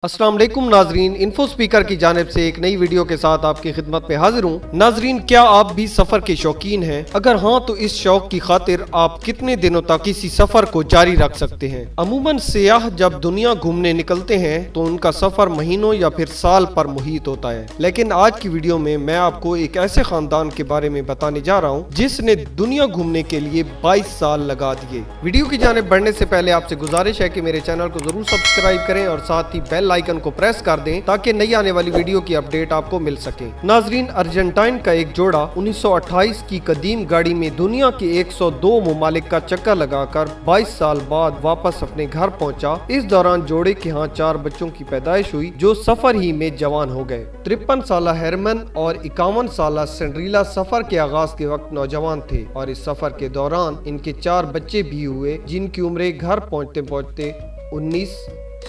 अस्सलाम वालेकुम नाजरीन, इन्फो स्पीकर की जानिब से एक नई वीडियो के साथ आपकी खिदमत में हाजिर हूँ। नाजरीन, क्या आप भी सफर के शौकीन हैं? अगर हाँ तो इस शौक की खातिर आप कितने दिनों तक किसी सफर को जारी रख सकते हैं? अमूमन सियाह जब दुनिया घूमने निकलते हैं तो उनका सफर महीनों या फिर साल पर मुहित होता है, लेकिन आज की वीडियो में मैं आपको एक ऐसे खानदान के बारे में बताने जा रहा हूँ जिसने दुनिया घूमने के लिए 22 साल लगा दिए। वीडियो की जानिब बढ़ने से पहले आपसे गुजारिश है कि मेरे चैनल को जरूर सब्सक्राइब करें और साथ ही बेल आइकन को प्रेस कर दें ताकि नई आने वाली वीडियो की अपडेट आपको मिल सके। नाजरीन, अर्जेंटाइन का एक जोड़ा 1928 की कदीम गाड़ी में दुनिया के 102 ममालिक का चक्कर लगाकर 22 साल बाद वापस अपने घर पहुंचा। इस दौरान जोड़े के यहाँ 4 बच्चों की पैदाइश हुई जो सफर ही में जवान हो गए। 53 साल हेरमन और 51 साल सेंड्रीला सफर के आगाज के वक्त नौजवान थे और इस सफर के दौरान इनके 4 बच्चे भी हुए जिनकी उम्रें घर पहुंचते पहुंचते 19,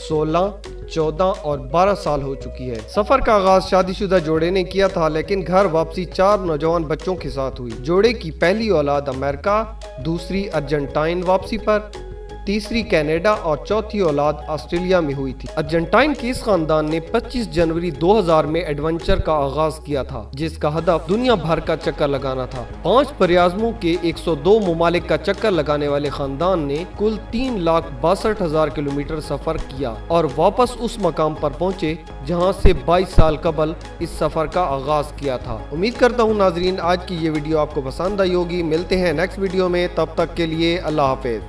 16, 14 और 12 साल हो चुकी है। सफर का आगाज शादीशुदा जोड़े ने किया था, लेकिन घर वापसी 4 नौजवान बच्चों के साथ हुई। जोड़े की पहली औलाद अमेरिका, दूसरी अर्जेंटाइन वापसी पर, तीसरी कनाडा और चौथी औलाद ऑस्ट्रेलिया में हुई थी। अर्जेंटाइन के इस खानदान ने 25 जनवरी 2000 में एडवेंचर का आगाज किया था जिसका हदफ दुनिया भर का चक्कर लगाना था। 5 बरआज़मों के 102 ममालिक का चक्कर लगाने वाले खानदान ने कुल 3,62,000 किलोमीटर सफर किया और वापस उस मकाम पर पहुंचे जहां से 22 साल कबल इस सफर का आगाज किया था। उम्मीद करता हूं नाजरीन आज की ये वीडियो आपको पसंद आई होगी। मिलते हैं नेक्स्ट वीडियो में, तब तक के लिए अल्लाह हाफिज।